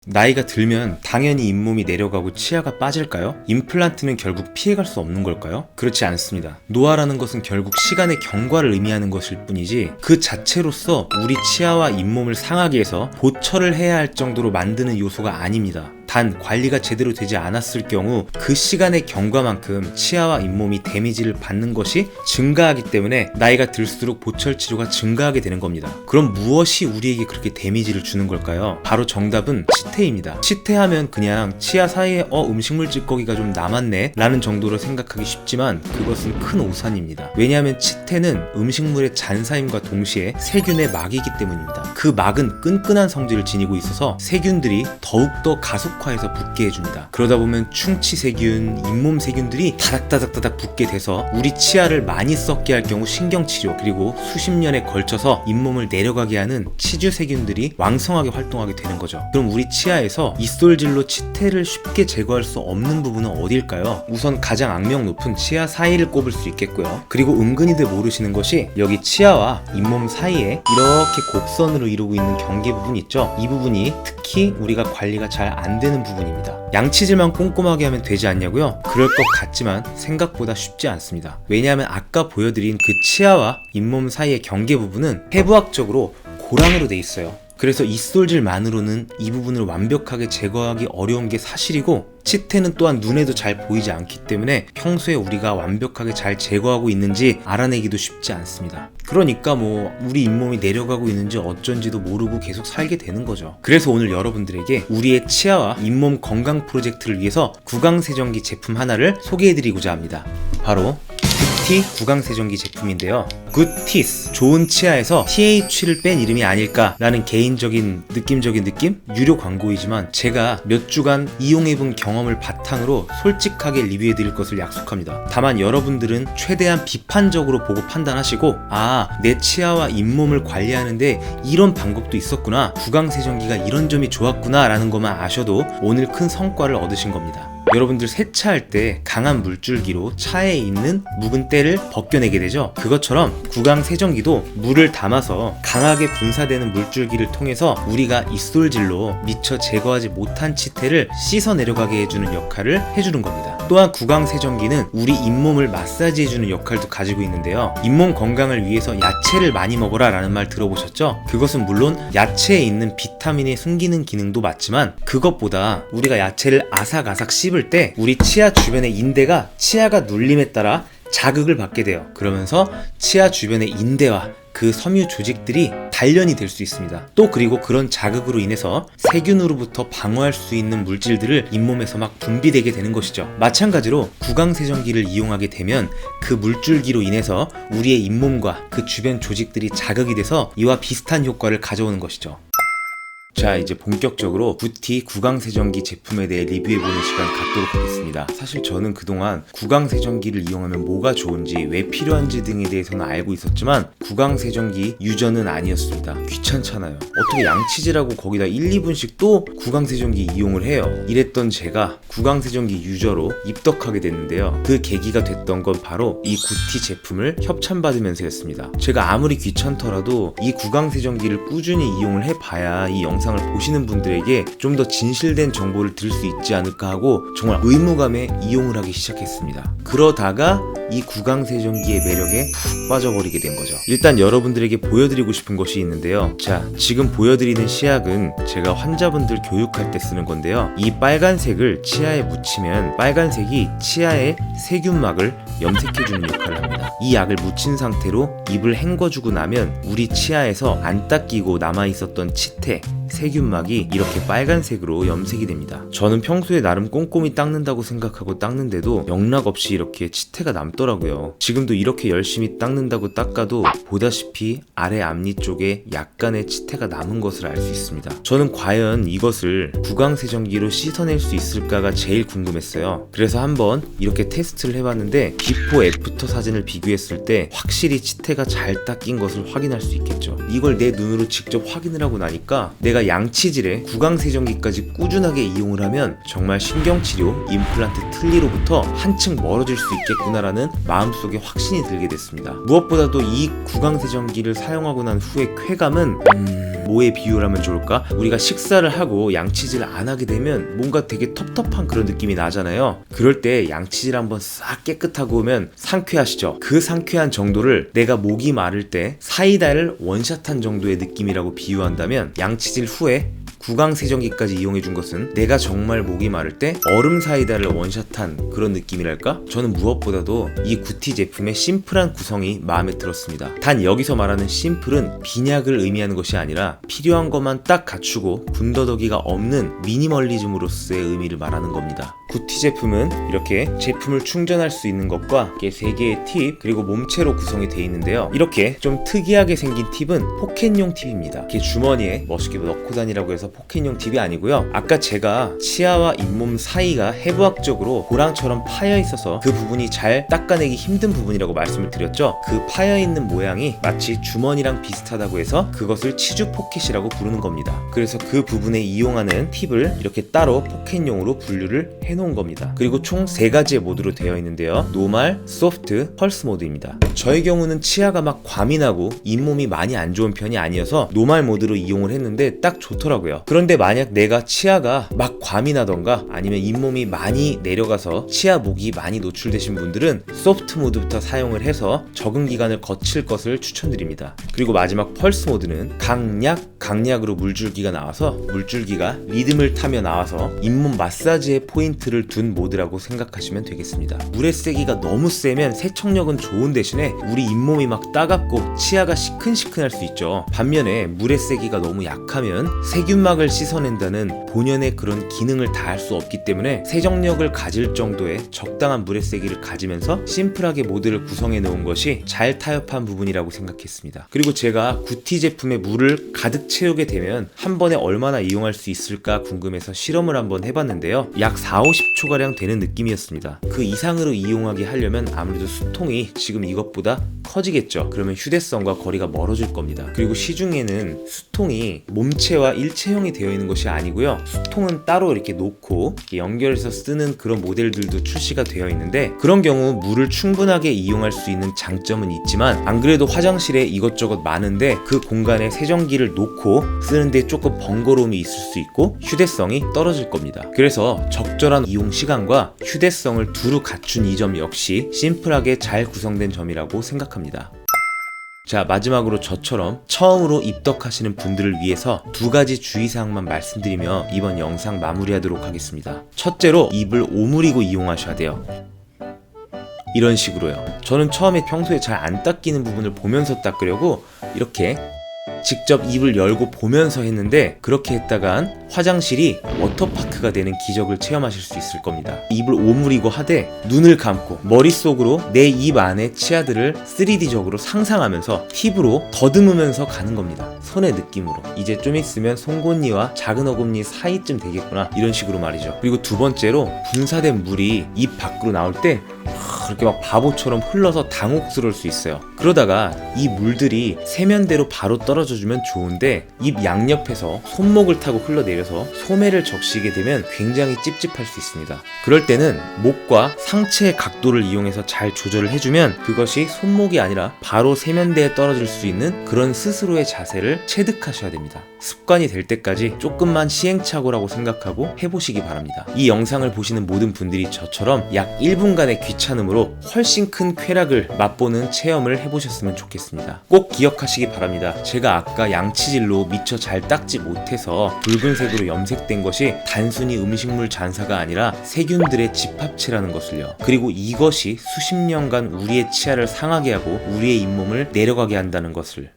나이가 들면 당연히 잇몸이 내려가고 치아가 빠질까요? 임플란트는 결국 피해갈 수 없는 걸까요? 그렇지 않습니다. 노화라는 것은 결국 시간의 경과를 의미하는 것일 뿐이지 그 자체로서 우리 치아와 잇몸을 상하게 해서 보철을 해야 할 정도로 만드는 요소가 아닙니다. 단 관리가 제대로 되지 않았을 경우 그 시간의 경과만큼 치아와 잇몸이 데미지를 받는 것이 증가하기 때문에 나이가 들수록 보철 치료가 증가하게 되는 겁니다. 그럼 무엇이 우리에게 그렇게 데미지를 주는 걸까요? 바로 정답은 치태입니다. 치태하면 그냥 치아 사이에 음식물 찌꺼기가 좀 남았네 라는 정도로 생각하기 쉽지만 그것은 큰 오산입니다. 왜냐하면 치태는 음식물의 잔사임과 동시에 세균의 막이기 때문입니다. 그 막은 끈끈한 성질을 지니고 있어서 세균들이 더욱더 가속화해서 붙게 해줍니다. 그러다 보면 충치 세균, 잇몸 세균들이 다닥다닥다닥 붙게 돼서 우리 치아를 많이 썩게 할 경우 신경치료, 그리고 수십 년에 걸쳐서 잇몸을 내려가게 하는 치주 세균들이 왕성하게 활동하게 되는 거죠. 그럼 우리 치아에서 이솔질로 치태를 쉽게 제거할 수 없는 부분은 어딜까요? 우선 가장 악명 높은 치아 사이를 꼽을 수 있겠고요. 그리고 은근히들 모르시는 것이 여기 치아와 잇몸 사이에 이렇게 곡선으로 이루고 있는 경계 부분 있죠? 이 부분이 특히 우리가 관리가 잘 안 되는 부분입니다. 양치질만 꼼꼼하게 하면 되지 않냐고요? 그럴 것 같지만 생각보다 쉽지 않습니다. 왜냐하면 아까 보여드린 그 치아와 잇몸 사이의 경계 부분은 해부학적으로 고랑으로 돼 있어요. 그래서 이솔질만으로는 이 부분을 완벽하게 제거하기 어려운 게 사실이고, 치태는 또한 눈에도 잘 보이지 않기 때문에 평소에 우리가 완벽하게 잘 제거하고 있는지 알아내기도 쉽지 않습니다. 그러니까 우리 잇몸이 내려가고 있는지 어쩐지도 모르고 계속 살게 되는 거죠. 그래서 오늘 여러분들에게 우리의 치아와 잇몸 건강 프로젝트를 위해서 구강세정기 제품 하나를 소개해드리고자 합니다. 바로 굿티 구강세정기 제품인데요. 굿티스, 좋은 치아에서 TH를 뺀 이름이 아닐까라는 개인적인 느낌적인 느낌? 유료 광고이지만 제가 몇 주간 이용해본 경험을 바탕으로 솔직하게 리뷰해드릴 것을 약속합니다. 다만 여러분들은 최대한 비판적으로 보고 판단하시고, 내 치아와 잇몸을 관리하는데 이런 방법도 있었구나, 구강세정기가 이런 점이 좋았구나 라는 것만 아셔도 오늘 큰 성과를 얻으신 겁니다. 여러분들 세차할 때 강한 물줄기로 차에 있는 묵은 때를 벗겨내게 되죠. 그것처럼 구강세정기도 물을 담아서 강하게 분사되는 물줄기를 통해서 우리가 이솔질로 미처 제거하지 못한 치태를 씻어 내려가게 해주는 역할을 해주는 겁니다. 또한 구강세정기는 우리 잇몸을 마사지해주는 역할도 가지고 있는데요. 잇몸 건강을 위해서 야채를 많이 먹어라 라는 말 들어보셨죠? 그것은 물론 야채에 있는 비타민의 숨기는 기능도 맞지만 그것보다 우리가 야채를 아삭아삭 씹을 때 우리 치아 주변의 인대가 치아가 눌림에 따라 자극을 받게 돼요. 그러면서 치아 주변의 인대와 그 섬유 조직들이 단련이 될 수 있습니다. 또 그리고 그런 자극으로 인해서 세균으로부터 방어할 수 있는 물질들을 잇몸에서 막 분비되게 되는 것이죠. 마찬가지로 구강세정기를 이용하게 되면 그 물줄기로 인해서 우리의 잇몸과 그 주변 조직들이 자극이 돼서 이와 비슷한 효과를 가져오는 것이죠. 자, 이제 본격적으로 굿티 구강세정기 제품에 대해 리뷰해보는 시간 갖도록 하겠습니다. 사실 저는 그동안 구강세정기를 이용하면 뭐가 좋은지, 왜 필요한지 등에 대해서는 알고 있었지만 구강세정기 유저는 아니었습니다. 귀찮잖아요. 어떻게 양치질하고 거기다 1, 2분씩 또 구강세정기 이용을 해요. 이랬던 제가 구강세정기 유저로 입덕하게 됐는데요. 그 계기가 됐던 건 바로 이 굿티 제품을 협찬받으면서였습니다. 제가 아무리 귀찮더라도 이 구강세정기를 꾸준히 이용을 해봐야 이 영상을 보시는 분들에게 좀 더 진실된 정보를 들을 수 있지 않을까 하고 정말 의무감에 이용을 하기 시작했습니다. 그러다가 이 구강세정기의 매력에 푹 빠져버리게 된 거죠. 일단 여러분들에게 보여드리고 싶은 것이 있는데요. 자, 지금 보여드리는 시약은 제가 환자분들 교육할 때 쓰는 건데요. 이 빨간색을 치아에 묻히면 빨간색이 치아의 세균막을 염색해주는 역할을 합니다. 이 약을 묻힌 상태로 입을 헹궈주고 나면 우리 치아에서 안 닦이고 남아있었던 치태, 세균막이 이렇게 빨간색으로 염색이 됩니다. 저는 평소에 나름 꼼꼼히 닦는다고 생각하고 닦는데도 영락없이 이렇게 치태가 남더라고요. 지금도 이렇게 열심히 닦는다고 닦아도 보다시피 아래 앞니 쪽에 약간의 치태가 남은 것을 알 수 있습니다. 저는 과연 이것을 구강세정기로 씻어낼 수 있을까가 제일 궁금했어요. 그래서 한번 이렇게 테스트를 해봤는데 비포 애프터 사진을 비교했을 때 확실히 치태가 잘 닦인 것을 확인할 수 있겠죠. 이걸 내 눈으로 직접 확인을 하고 나니까 내가 양치질에 구강세정기까지 꾸준하게 이용을 하면 정말 신경치료, 임플란트 틀니로부터 한층 멀어질 수 있겠구나라는 마음속에 확신이 들게 됐습니다. 무엇보다도 이 구강세정기를 사용하고 난 후의 쾌감은 뭐에 비유하면 좋을까? 우리가 식사를 하고 양치질 안 하게 되면 뭔가 되게 텁텁한 그런 느낌이 나잖아요. 그럴 때 양치질 한번 싹 깨끗하고 오면 상쾌하시죠? 그 상쾌한 정도를 내가 목이 마를 때 사이다를 원샷한 정도의 느낌이라고 비유한다면 양치질 후에 구강세정기까지 이용해준 것은 내가 정말 목이 마를 때 얼음 사이다를 원샷한 그런 느낌이랄까? 저는 무엇보다도 이 구티 제품의 심플한 구성이 마음에 들었습니다. 단 여기서 말하는 심플은 빈약을 의미하는 것이 아니라 필요한 것만 딱 갖추고 군더더기가 없는 미니멀리즘으로서의 의미를 말하는 겁니다. 구티 제품은 이렇게 제품을 충전할 수 있는 것과 이렇게 3개의 팁 그리고 몸체로 구성이 되어 있는데요. 이렇게 좀 특이하게 생긴 팁은 포켓용 팁입니다. 이렇게 주머니에 멋있게 넣고 다니라고 해서 포켓용 팁이 아니고요. 아까 제가 치아와 잇몸 사이가 해부학적으로 고랑처럼 파여 있어서 그 부분이 잘 닦아내기 힘든 부분이라고 말씀을 드렸죠. 그 파여 있는 모양이 마치 주머니랑 비슷하다고 해서 그것을 치주 포켓이라고 부르는 겁니다. 그래서 그 부분에 이용하는 팁을 이렇게 따로 포켓용으로 분류를 해놓은 겁니다. 그리고 총 3가지의 모드로 되어 있는데요. 노멀, 소프트, 펄스 모드입니다. 저의 경우는 치아가 막 과민하고 잇몸이 많이 안 좋은 편이 아니어서 노멀 모드로 이용을 했는데 딱 좋더라고요. 그런데 만약 내가 치아가 막 과민하던가 아니면 잇몸이 많이 내려가서 치아 목이 많이 노출되신 분들은 소프트 모드부터 사용을 해서 적응 기간을 거칠 것을 추천드립니다. 그리고 마지막 펄스 모드는 강약으로 물줄기가 나와서 물줄기가 리듬을 타며 나와서 잇몸 마사지의 포인트를 둔 모드라고 생각하시면 되겠습니다. 물의 세기가 너무 세면 세척력은 좋은 대신에 우리 잇몸이 막 따갑고 치아가 시큰시큰할 수 있죠. 반면에 물의 세기가 너무 약하면 세균막을 씻어낸다는 본연의 그런 기능을 다할 수 없기 때문에 세정력을 가질 정도의 적당한 물의 세기를 가지면서 심플하게 모드를 구성해 놓은 것이 잘 타협한 부분이라고 생각했습니다. 그리고 제가 구티 제품에 물을 가득 채우게 되면 한 번에 얼마나 이용할 수 있을까 궁금해서 실험을 한번 해봤는데요. 약 40-50초가량 되는 느낌이었습니다. 그 이상으로 이용하게 하려면 아무래도 수통이 지금 이것보다 커지겠죠. 그러면 휴대성과 거리가 멀어질 겁니다. 그리고 시중에는 수통이 몸체와 일체형이 되어 있는 것이 아니고요. 수통은 따로 이렇게 놓고 이렇게 연결해서 쓰는 그런 모델들도 출시가 되어 있는데 그런 경우 물을 충분하게 이용할 수 있는 장점은 있지만 안 그래도 화장실에 이것저것 많은데 그 공간에 세정기를 놓고 쓰는데 조금 번거로움이 있을 수 있고 휴대성이 떨어질 겁니다. 그래서 적절한 이용 시간과 휴대성을 두루 갖춘 이 점 역시 심플하게 잘 구성된 점이라고 생각합니다. 자, 마지막으로 저처럼 처음으로 입덕하시는 분들을 위해서 2가지 주의사항만 말씀드리며 이번 영상 마무리하도록 하겠습니다. 첫째로 입을 오므리고 이용하셔야 돼요. 이런 식으로요. 저는 처음에 평소에 잘 안 닦이는 부분을 보면서 닦으려고 이렇게 직접 입을 열고 보면서 했는데 그렇게 했다간 화장실이 워터파크가 되는 기적을 체험하실 수 있을 겁니다. 입을 오므리고 하되 눈을 감고 머릿속으로 내 입 안의 치아들을 3D적으로 상상하면서 팁으로 더듬으면서 가는 겁니다. 손의 느낌으로. 이제 좀 있으면 송곳니와 작은 어금니 사이쯤 되겠구나 이런 식으로 말이죠. 그리고 2번째로 분사된 물이 입 밖으로 나올 때 그렇게 막 바보처럼 흘러서 당혹스러울 수 있어요. 그러다가 이 물들이 세면대로 바로 떨어져주면 좋은데 입 양옆에서 손목을 타고 흘러내려서 소매를 적시게 되면 굉장히 찝찝할 수 있습니다. 그럴 때는 목과 상체의 각도를 이용해서 잘 조절을 해주면 그것이 손목이 아니라 바로 세면대에 떨어질 수 있는 그런 스스로의 자세를 체득하셔야 됩니다. 습관이 될 때까지 조금만 시행착오라고 생각하고 해보시기 바랍니다. 이 영상을 보시는 모든 분들이 저처럼 약 1분간의 귀찮음으로 훨씬 큰 쾌락을 맛보는 체험을 해보셨으면 좋겠습니다. 꼭 기억하시기 바랍니다. 제가 아까 양치질로 미처 잘 닦지 못해서 붉은색으로 염색된 것이 단순히 음식물 잔사가 아니라 세균들의 집합체라는 것을요. 그리고 이것이 수십 년간 우리의 치아를 상하게 하고 우리의 잇몸을 내려가게 한다는 것을